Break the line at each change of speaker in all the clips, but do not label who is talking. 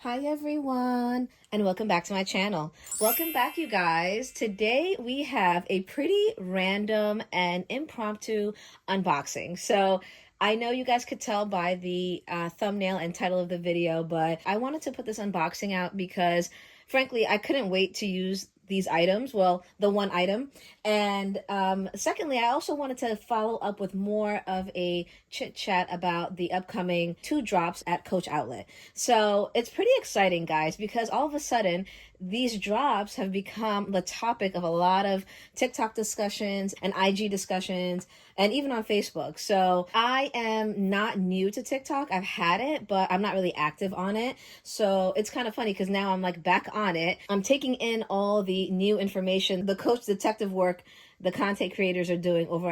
Hi everyone, and welcome back to my channel. Welcome back, you guys. Today we have a pretty random and impromptu unboxing. So I know you guys could tell by the thumbnail and title of the video, but I wanted to put this unboxing out because frankly, I couldn't wait to use these items. Well, the one item. And secondly, I also wanted to follow up with more of a chit chat about the upcoming 2 drops at Coach Outlet. So it's pretty exciting, guys, because all of a sudden these drops have become the topic of a lot of TikTok discussions and IG discussions and even on Facebook. So I am not new to TikTok. I've had it, but I'm not really active on it. So it's kind of funny because now I'm like back on it. I'm taking in all the new information, the coach detective work the content creators are doing over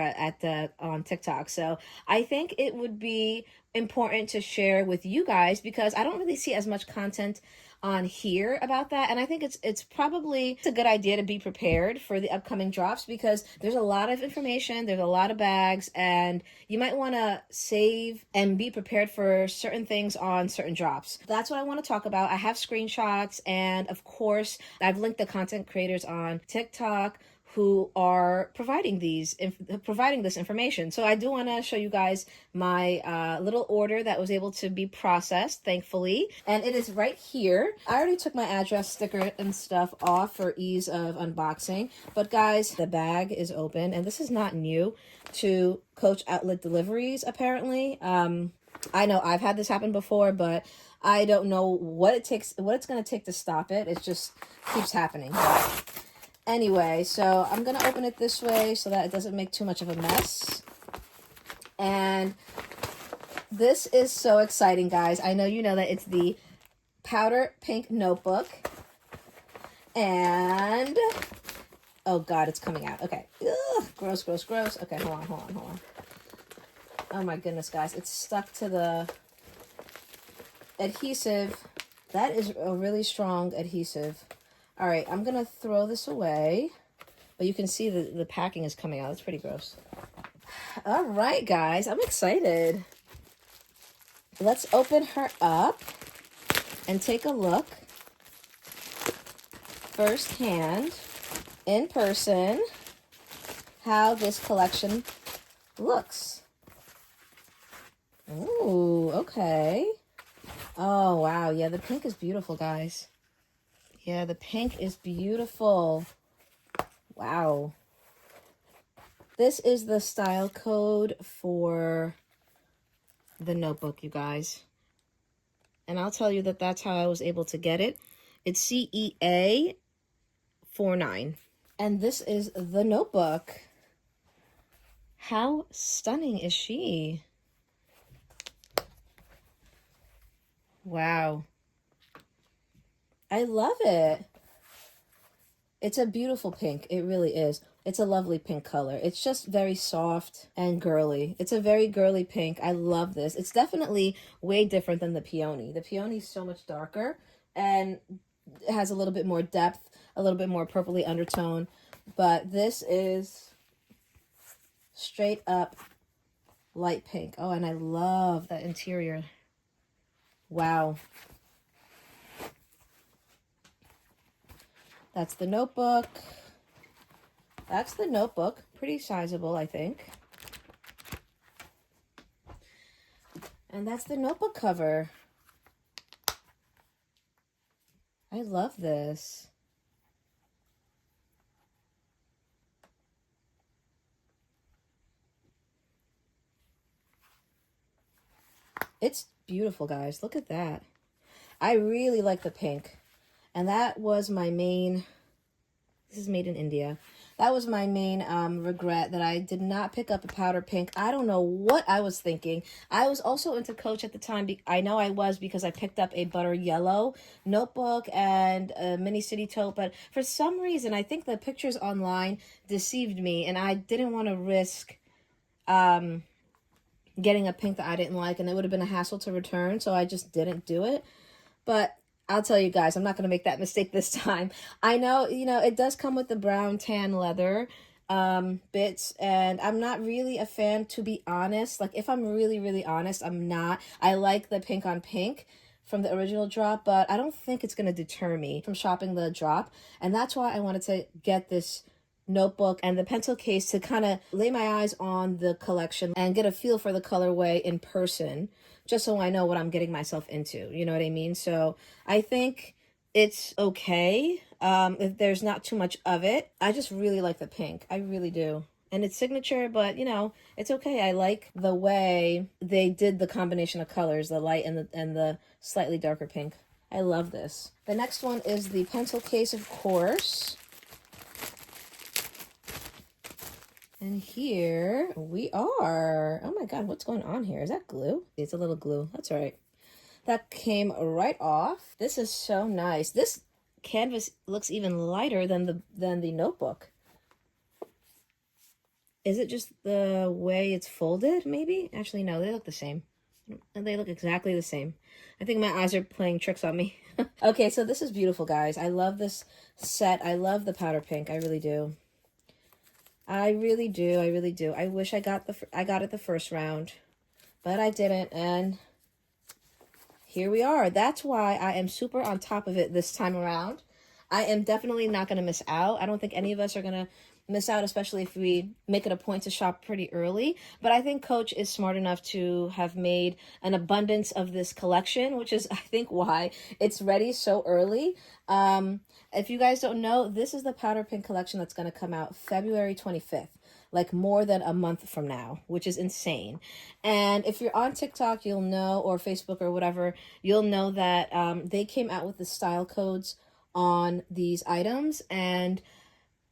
on TikTok. So I think it would be important to share with you guys because I don't really see as much content on here about that, and I think it's probably a good idea to be prepared for the upcoming drops because there's a lot of information, there's a lot of bags, and you might want to save and be prepared for certain things on certain drops. That's what I want to talk about. I have screenshots, and of course I've linked the content creators on TikTok who are providing this information. So I do want to show you guys my little order that was able to be processed, thankfully. And it is right here. I already took my address sticker and stuff off for ease of unboxing. But guys, the bag is open, and this is not new to Coach Outlet deliveries, apparently. I know I've had this happen before, but I don't know what it's going to take to stop it. It just keeps happening. Anyway, so I'm going to open it this way so that it doesn't make too much of a mess. And this is so exciting, guys. I know you know that it's the powder pink notebook. And, oh God, it's coming out. Okay. Ugh, gross, gross, gross. Okay, hold on. Oh my goodness, guys. It's stuck to the adhesive. That is a really strong adhesive. All right, I'm going to throw this away, but you can see the packing is coming out. It's pretty gross. All right, guys, I'm excited. Let's open her up and take a look firsthand, in person, how this collection looks. Ooh, okay. Oh, wow. Yeah, the pink is beautiful, guys. Yeah, the pink is beautiful. Wow. This is the style code for the notebook, you guys. And I'll tell you that that's how I was able to get it. It's CEA 49. And this is the notebook. How stunning is she? Wow. I love it. It's a beautiful pink. It really is. It's a lovely pink color. It's just very soft and girly. It's a very girly pink. I love this. It's definitely way different than the peony. The peony is so much darker and has a little bit more depth, a little bit more purpley undertone. But this is straight up light pink. Oh, and I love that interior. Wow. That's the notebook. That's the notebook. Pretty sizable, I think. And that's the notebook cover. I love this. It's beautiful, guys. Look at that. I really like the pink. And that was my main, this is made in India. That was my main regret, that I did not pick up a powder pink. I don't know what I was thinking. I was also into Coach at the time. I know I was because I picked up a butter yellow notebook and a mini city tote. But for some reason, I think the pictures online deceived me. And I didn't want to risk getting a pink that I didn't like. And it would have been a hassle to return. So I just didn't do it. But I'll tell you guys, I'm not going to make that mistake this time. I know, it does come with the brown tan leather bits, and I'm not really a fan, to be honest. Like, if I'm really, really honest, I'm not. I like the pink on pink from the original drop, but I don't think it's going to deter me from shopping the drop. And that's why I wanted to get this notebook and the pencil case to kind of lay my eyes on the collection and get a feel for the colorway in person, just so I know what I'm getting myself into. You know what I mean? So I think it's okay if there's not too much of it. I just really like the pink. I really do. And it's signature, but you know, it's okay. I like the way they did the combination of colors, the light and the slightly darker pink. I love this. The next one is the pencil case, of course. And here we are. Oh my God, what's going on here? Is that glue? It's a little glue. That's all right. That came right off. This is so nice. This canvas looks even lighter than the notebook. Is it just the way it's folded, maybe? Actually, no, they look the same. They look exactly the same. I think my eyes are playing tricks on me. Okay, so this is beautiful, guys. I love this set. I love the powder pink. I really do. I really do. I really do. I wish I got it the first round, but I didn't, and here we are. That's why I am super on top of it this time around. I am definitely not going to miss out. I don't think any of us are going to miss out, especially if we make it a point to shop pretty early. But I think Coach is smart enough to have made an abundance of this collection, which is, I think, why it's ready so early. If you guys don't know, this is the powder pink collection that's going to come out February 25th. Like more than a month from now, which is insane. And if you're on TikTok, you'll know, or Facebook or whatever, you'll know that they came out with the style codes on these items, and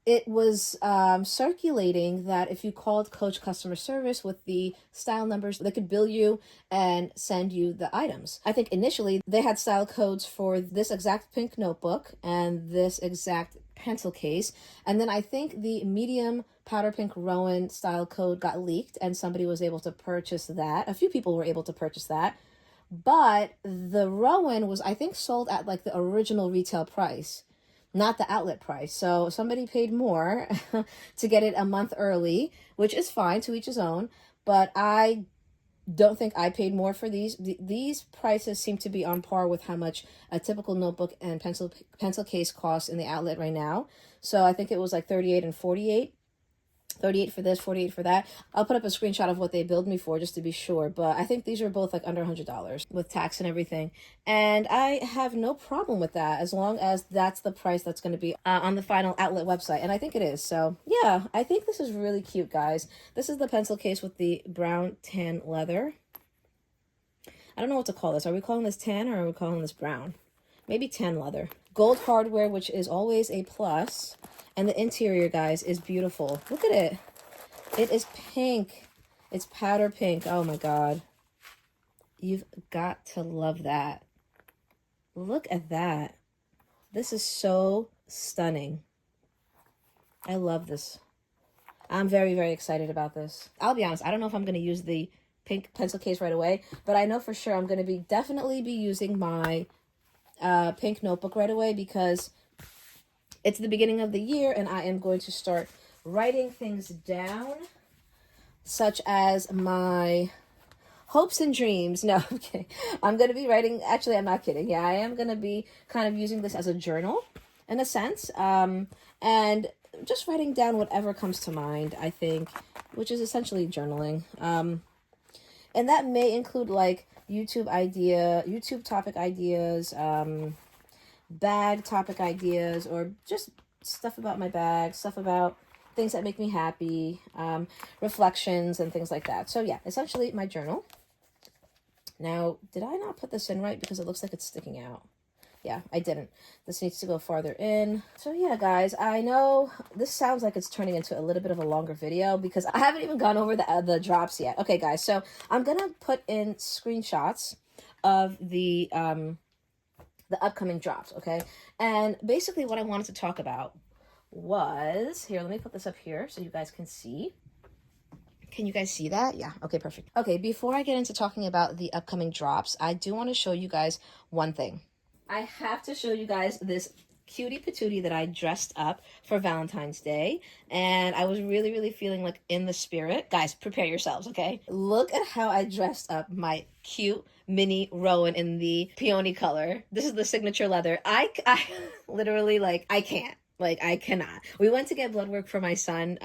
it was circulating that if you called Coach customer service with the style numbers, they could bill you and send you the items. I think initially they had style codes for this exact pink notebook and this exact pencil case. And then I think the medium powder pink Rowan style code got leaked and somebody was able to purchase that. A few people were able to purchase that. But the Rowan was, I think, sold at like the original retail price, not the outlet price. So somebody paid more to get it a month early, which is fine, to each his own. But I don't think I paid more for these. These prices seem to be on par with how much a typical notebook and pencil case costs in the outlet right now. So I think it was like $38 and $48. 38 for this, 48 for that. I'll put up a screenshot of what they billed me for just to be sure, but I think these are both like under $100 with tax and everything. And I have no problem with that as long as that's the price that's going to be on the final outlet website. And I think it is. So yeah, I think this is really cute, guys. This is the pencil case with the brown tan leather. I don't know what to call this. Are we calling this tan or are we calling this brown? Maybe tan leather. Gold hardware, which is always a plus. And the interior, guys, is beautiful. Look at it. It is pink. It's powder pink. Oh, my God. You've got to love that. Look at that. This is so stunning. I love this. I'm very, very excited about this. I'll be honest. I don't know if I'm going to use the pink pencil case right away, but I know for sure I'm going to definitely be using my pink notebook right away because it's the beginning of the year and I am going to start writing things down, such as my hopes and dreams. No, I'm kidding. I'm going to be writing, actually, I'm not kidding. Yeah, I am going to be kind of using this as a journal in a sense, and just writing down whatever comes to mind, I think, which is essentially journaling. And that may include like YouTube topic ideas, bag topic ideas, or just stuff about my bag, stuff about things that make me happy, reflections and things like that. So yeah, essentially my journal. Now, did I not put this in right? Because it looks like it's sticking out. Yeah, I didn't. This needs to go farther in. So yeah, guys, I know this sounds like it's turning into a little bit of a longer video because I haven't even gone over the drops yet. Okay, guys, so I'm going to put in screenshots of the upcoming drops, okay? And basically what I wanted to talk about was, here, let me put this up here so you guys can see. Can you guys see that? Yeah, okay, perfect. Okay, before I get into talking about the upcoming drops, I do want to show you guys one thing. I have to show you guys this cutie patootie that I dressed up for Valentine's Day, and I was really, really feeling like in the spirit. Guys, prepare yourselves, okay? Look at how I dressed up my cute mini Rowan in the peony color. This is the signature leather. I literally, like, I can't. Like, I cannot. We went to get blood work for my son,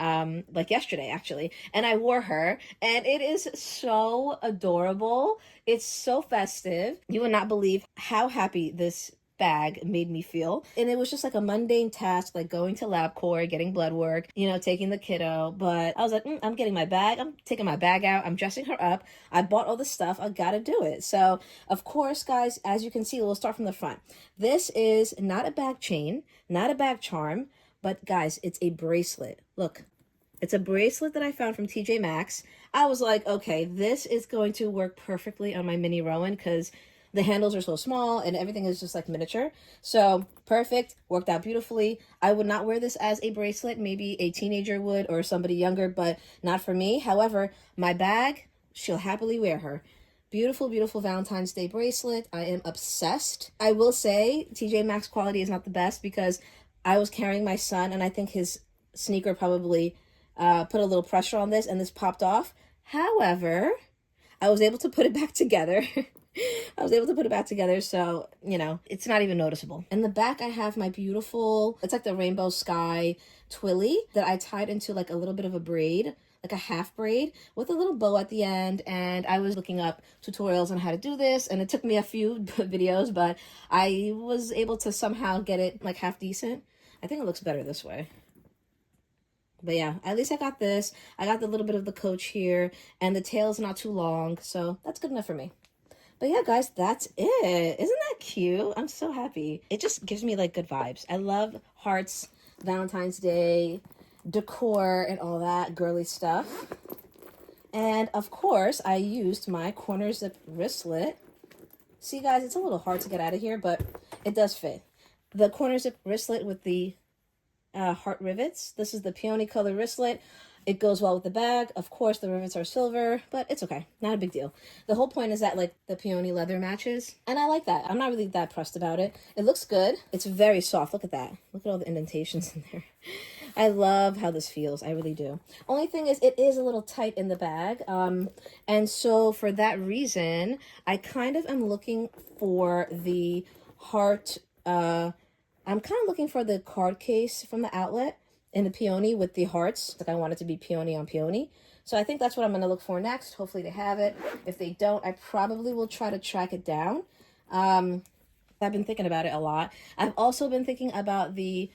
like yesterday, actually, and I wore her, and it is so adorable. It's so festive. You would not believe how happy this bag made me feel. And it was just like a mundane task, like going to LabCorp, getting blood work, you know, taking the kiddo. But I was like, I'm getting my bag. I'm taking my bag out. I'm dressing her up. I bought all the stuff. I gotta do it. So, of course, guys, as you can see, we'll start from the front. This is not a bag chain, not a bag charm, but guys, it's a bracelet. Look. It's a bracelet that I found from TJ Maxx. I was like, okay, this is going to work perfectly on my mini Rowan because the handles are so small and everything is just like miniature. So perfect, worked out beautifully. I would not wear this as a bracelet. Maybe a teenager would or somebody younger, but not for me. However, my bag, she'll happily wear her. Beautiful, beautiful Valentine's Day bracelet. I am obsessed. I will say TJ Maxx quality is not the best because I was carrying my son and I think his sneaker probably put a little pressure on this and this popped off. However, I was able to put it back together. I was able to put it back together, so, you know, it's not even noticeable. In the back, I have my beautiful, it's like the rainbow sky twilly that I tied into like a little bit of a braid, like a half braid with a little bow at the end. And I was looking up tutorials on how to do this, and it took me a few videos, but I was able to somehow get it like half decent. I think it looks better this way. But yeah, at least I got this. I got the little bit of the coach here, and the tail's not too long, so that's good enough for me. But yeah, guys, that's it. Isn't that cute? I'm so happy. It just gives me like good vibes. I love hearts, Valentine's Day, decor, and all that girly stuff. And of course, I used my corner zip wristlet. See, guys, it's a little hard to get out of here, but it does fit. The corner zip wristlet with the heart rivets. This is the peony color wristlet. It goes well with the bag. Of course, the rivets are silver, but it's okay. Not a big deal. The whole point is that, like, the peony leather matches, and I like that. I'm not really that pressed about it. It looks good. It's very soft. Look at that. Look at all the indentations in there. I love how this feels. I really do. Only thing is, it is a little tight in the bag, and so for that reason, I kind of am looking for the heart, I'm kind of looking for the card case from the outlet in the peony with the hearts. Like, I want it to be peony on peony. So I think that's what I'm going to look for next. Hopefully they have it. If they don't, I probably will try to track it down. I've been thinking about it a lot. I've also been thinking about the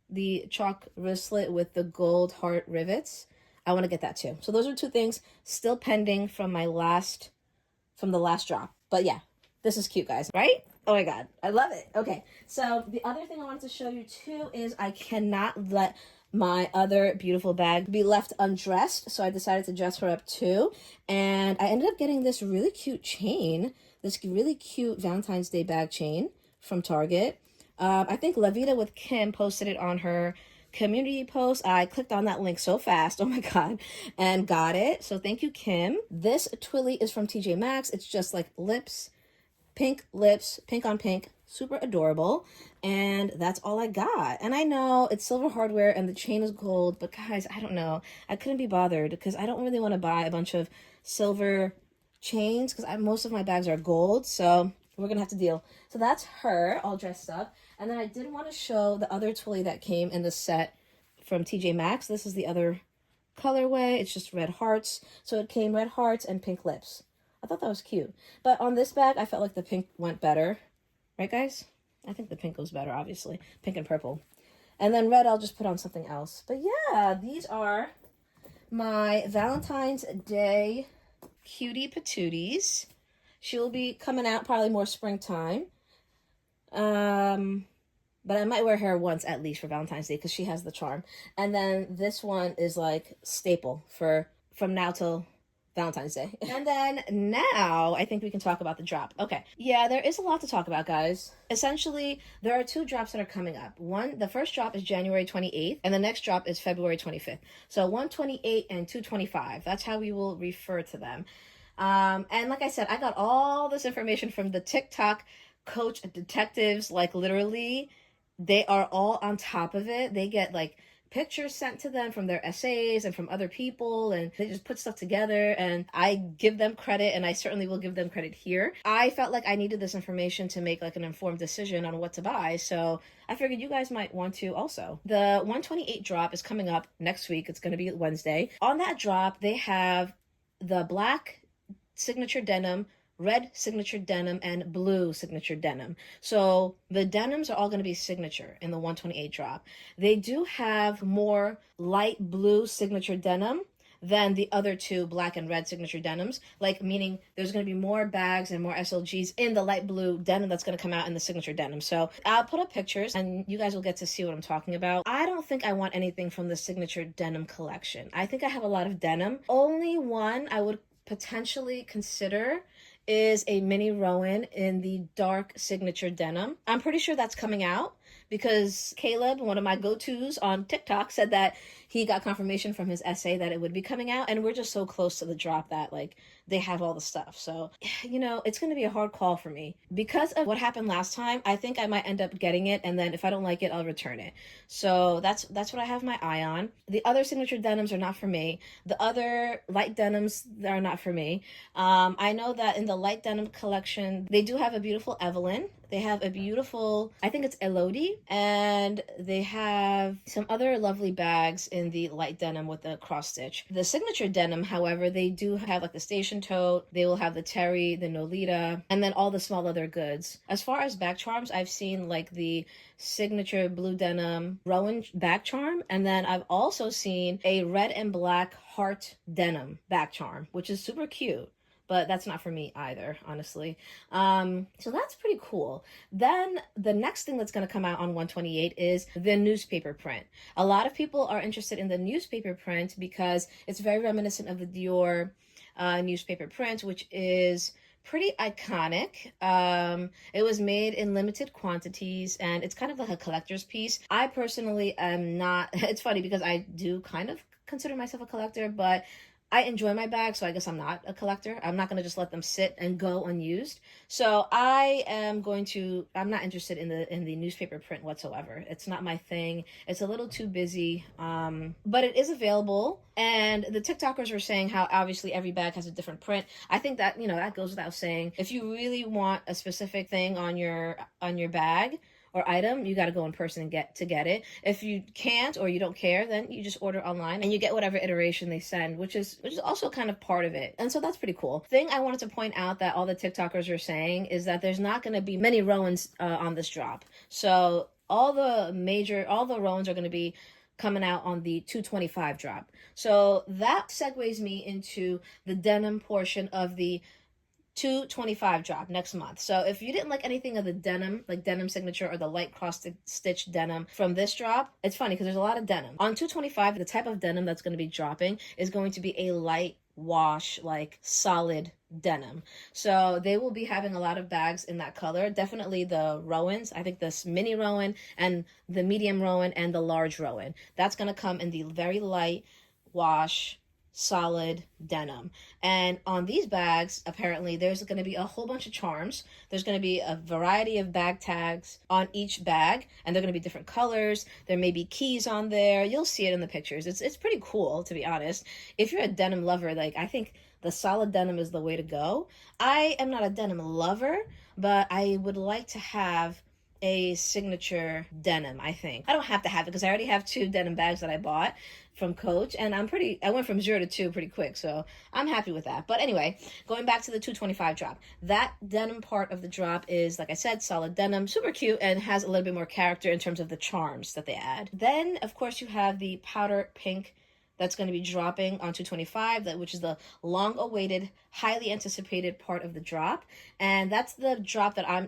chalk wristlet with the gold heart rivets. I want to get that too. So those are two things still pending from the last drop. But yeah, this is cute, guys, right? Oh my God, I love it. Okay, so the other thing I wanted to show you too is I cannot let my other beautiful bag be left undressed, so I decided to dress her up too. And I ended up getting this really cute chain, this really cute Valentine's Day bag chain from Target. I think Lavita with Kim posted it on her community post. I clicked on that link so fast, oh my God, and got it. So thank you, Kim. This twilly is from TJ Maxx. It's just like lips, pink lips, pink on pink, super adorable. And that's all I got. And I know it's silver hardware and the chain is gold, but guys, I don't know. I couldn't be bothered because I don't really want to buy a bunch of silver chains because most of my bags are gold. So we're going to have to deal. So that's her all dressed up. And then I did want to show the other twilly that came in the set from TJ Maxx. This is the other colorway. It's just red hearts. So it came red hearts and pink lips. I thought that was cute. But on this bag, I felt like the pink went better. Right, guys? I think the pink goes better, obviously. Pink and purple. And then red, I'll just put on something else. But yeah, these are my Valentine's Day cutie patooties. She'll be coming out probably more springtime. But I might wear her once at least for Valentine's Day because she has the charm. And then this one is like staple from now till Valentine's Day. And then now I think we can talk about the drop. Okay. Yeah, there is a lot to talk about, guys. Essentially, there are two drops that are coming up. The first drop is January 28th, and the next drop is February 25th. So 128 and 225. That's how we will refer to them. And like I said, I got all this information from the TikTok coach detectives, like literally they are all on top of it. They get like pictures sent to them from their essays and from other people, and they just put stuff together, and I give them credit, and I certainly will give them credit here. I felt like I needed this information to make like an informed decision on what to buy, so I figured you guys might want to also. The 128 drop is coming up next week. It's going to be Wednesday. On that drop, they have the black signature denim, red signature denim, and blue signature denim. So the denims are all going to be signature in the 128 drop. They do have more light blue signature denim than the other two black and red signature denims, like meaning there's going to be more bags and more SLGs in the light blue denim that's going to come out in the signature denim. So I'll put up pictures and you guys will get to see what I'm talking about. I don't think I want anything from the signature denim collection. I think I have a lot of denim. Only one I would potentially consider is a mini Rowan in the dark signature denim. I'm pretty sure that's coming out because Caleb, one of my go-tos on TikTok, said that he got confirmation from his essay that it would be coming out, and we're just so close to the drop that like they have all the stuff. So, you know, it's going to be a hard call for me. Because of what happened last time, I think I might end up getting it, and then if I don't like it, I'll return it. So that's what I have my eye on. The other signature denims are not for me. The other light denims are not for me. I know that in the light denim collection, they do have a beautiful Evelyn. They have a beautiful, I think it's Elodie, and they have some other lovely bags in the light denim with the cross stitch. The signature denim, however, they do have like the station tote, they will have the Terry, the Nolita, and then all the small leather goods. As far as bag charms, I've seen like the signature blue denim Rowan bag charm, and then I've also seen a red and black heart denim bag charm, which is super cute. But that's not for me either, honestly. So that's pretty cool. Then the next thing that's going to come out on 128 is the newspaper print. A lot of people are interested in the newspaper print because it's very reminiscent of the Dior newspaper print, which is pretty iconic. It was made in limited quantities, and it's kind of like a collector's piece. I personally am not, it's funny because I do kind of consider myself a collector, but I enjoy my bags, so I guess I'm not a collector. I'm not going to just let them sit and go unused. So I'm not interested in the newspaper print whatsoever. It's not my thing. It's a little too busy, but it is available. And the TikTokers were saying how obviously every bag has a different print. I think that, you know, that goes without saying. If you really want a specific thing on your bag or item, you got to go in person and get it. If you can't or you don't care, then you just order online and you get whatever iteration they send, which is also kind of part of it. And so that's pretty cool. Thing I wanted to point out that all the TikTokers are saying is that there's not going to be many Rowans on this drop. So all the Rowans are going to be coming out on the 225 drop. So that segues me into the denim portion of the 225 drop next month. So if you didn't like anything of the denim, like denim signature or the light cross stitch denim from this drop, it's funny because there's a lot of denim. On 225, the type of denim that's going to be dropping is going to be a light wash, like solid denim. So they will be having a lot of bags in that color. Definitely the Rowans. I think this mini Rowan and the medium Rowan and the large Rowan. That's going to come in the very light wash solid denim. And on these bags, apparently there's going to be a whole bunch of charms. There's going to be a variety of bag tags on each bag, and they're going to be different colors. There may be keys on there. You'll see it in the pictures. It's pretty cool, to be honest. If you're a denim lover, like, I think the solid denim is the way to go. I am not a denim lover, but I would like to have a signature denim. I think I don't have to have it because I already have 2 denim bags that I bought from Coach, and I went from 0 to 2 pretty quick, so I'm happy with that. But anyway, going back to the 225 drop, that denim part of the drop is, like I said, solid denim, super cute, and has a little bit more character in terms of the charms that they add. Then of course you have the powder pink that's going to be dropping on 225, which is the long-awaited, highly anticipated part of the drop. And that's the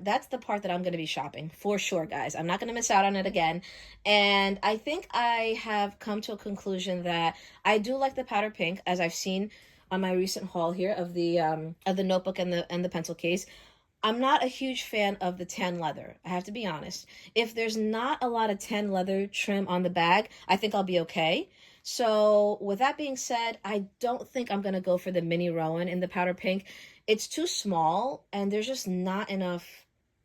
that's the part that I'm going to be shopping for sure, guys. I'm not going to miss out on it again. And I think I have come to a conclusion that I do like the powder pink, as I've seen on my recent haul here of the notebook and the pencil case. I'm not a huge fan of the tan leather. I have to be honest. If there's not a lot of tan leather trim on the bag, I think I'll be okay. So with that being said, I don't think I'm going to go for the mini Rowan in the powder pink. It's too small and there's just not enough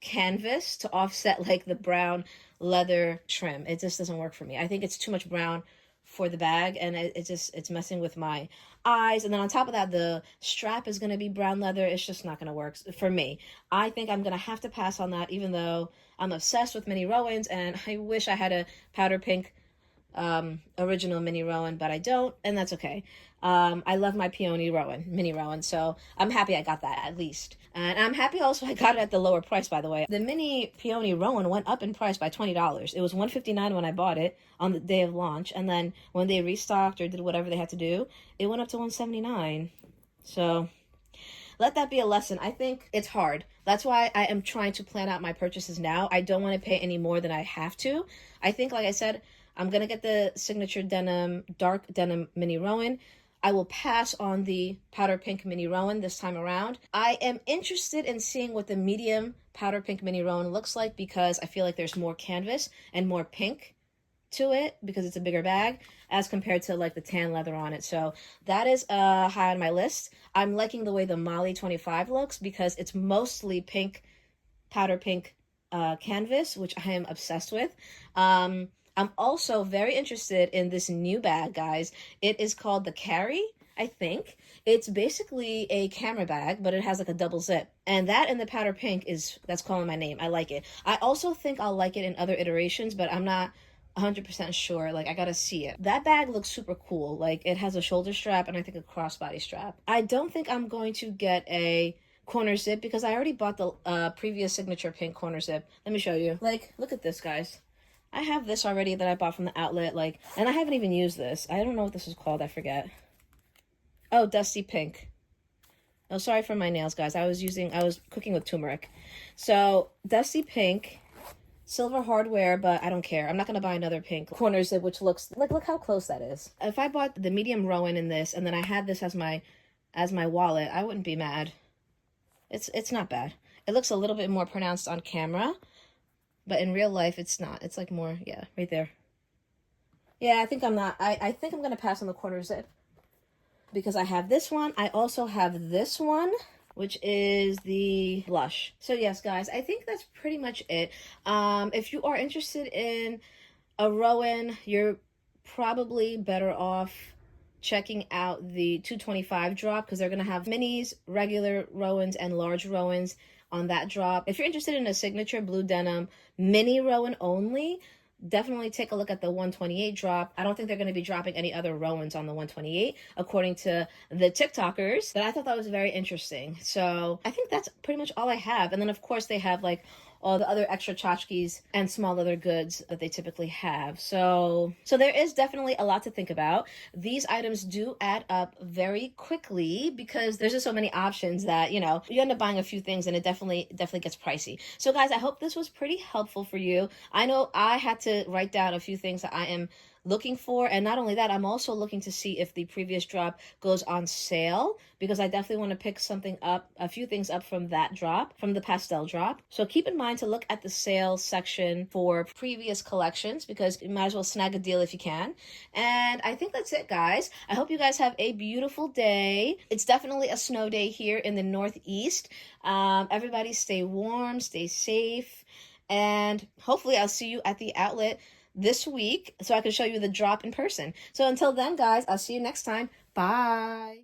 canvas to offset like the brown leather trim. It just doesn't work for me. I think it's too much brown for the bag, and it's messing with my eyes. And then on top of that, the strap is going to be brown leather. It's just not going to work for me. I think I'm going to have to pass on that, even though I'm obsessed with mini Rowans, and I wish I had a powder pink original mini Rowan, but I don't, and that's okay. I love my peony Rowan, mini Rowan, so I'm happy I got that at least. And I'm happy also I got it at the lower price, by the way. The mini peony Rowan went up in price by $20. It was $159 when I bought it on the day of launch, and then when they restocked or did whatever they had to do, it went up to $179. So let that be a lesson. I think it's hard. That's why I am trying to plan out my purchases now. I don't want to pay any more than I have to. I think, like I said, I'm going to get the signature denim, dark denim mini Rowan. I will pass on the powder pink mini Rowan this time around. I am interested in seeing what the medium powder pink mini Rowan looks like, because I feel like there's more canvas and more pink to it because it's a bigger bag as compared to like the tan leather on it. So that is high on my list. I'm liking the way the Molly 25 looks because it's mostly pink, powder pink canvas, which I am obsessed with. I'm also very interested in this new bag, guys. It is called the Carry, I think. It's basically a camera bag, but it has like a double zip. And that and the powder pink that's calling my name. I like it. I also think I'll like it in other iterations, but I'm not 100% sure. Like, I gotta see it. That bag looks super cool. Like, it has a shoulder strap and I think a crossbody strap. I don't think I'm going to get a corner zip because I already bought the previous signature pink corner zip. Let me show you. Like, look at this, guys. I have this already that I bought from the outlet, like, and I haven't even used this. I don't know what this is called. I forget. Oh, Dusty Pink. Oh, sorry for my nails, guys. I was cooking with turmeric. So, Dusty Pink, silver hardware, but I don't care. I'm not going to buy another pink corner zip, which looks, like, look how close that is. If I bought the medium Rowan in this, and then I had this as my wallet, I wouldn't be mad. It's not bad. It looks a little bit more pronounced on camera, but in real life, it's not. It's like more, yeah, right there. Yeah, I think I'm not. I think I'm going to pass on the corner zip because I have this one. I also have this one, which is the blush. So yes, guys, I think that's pretty much it. If you are interested in a Rowan, you're probably better off checking out the 225 drop because they're going to have minis, regular Rowans, and large Rowans on that drop. If you're interested in a signature blue denim mini Rowan only, definitely take a look at the 128 drop. I don't think they're going to be dropping any other Rowans on the 128, according to the TikTokers. But I thought that was very interesting. So I think that's pretty much all I have. And then, of course, they have like all the other extra tchotchkes and small leather goods that they typically have. So there is definitely a lot to think about. These items do add up very quickly because there's just so many options that, you know, you end up buying a few things and it definitely gets pricey. So guys, I hope this was pretty helpful for you. I know I had to write down a few things that I am looking for, and not only that, I'm also looking to see if the previous drop goes on sale because I definitely want to pick something up, a few things up from that drop, from the pastel drop. So keep in mind to look at the sales section for previous collections because you might as well snag a deal if you can. And I think that's it, guys. I hope you guys have a beautiful day. It's definitely a snow day here in the Northeast. Everybody stay warm, stay safe, and hopefully I'll see you at the outlet this week so I can show you the drop in person. So until then, guys, I'll see you next time. Bye.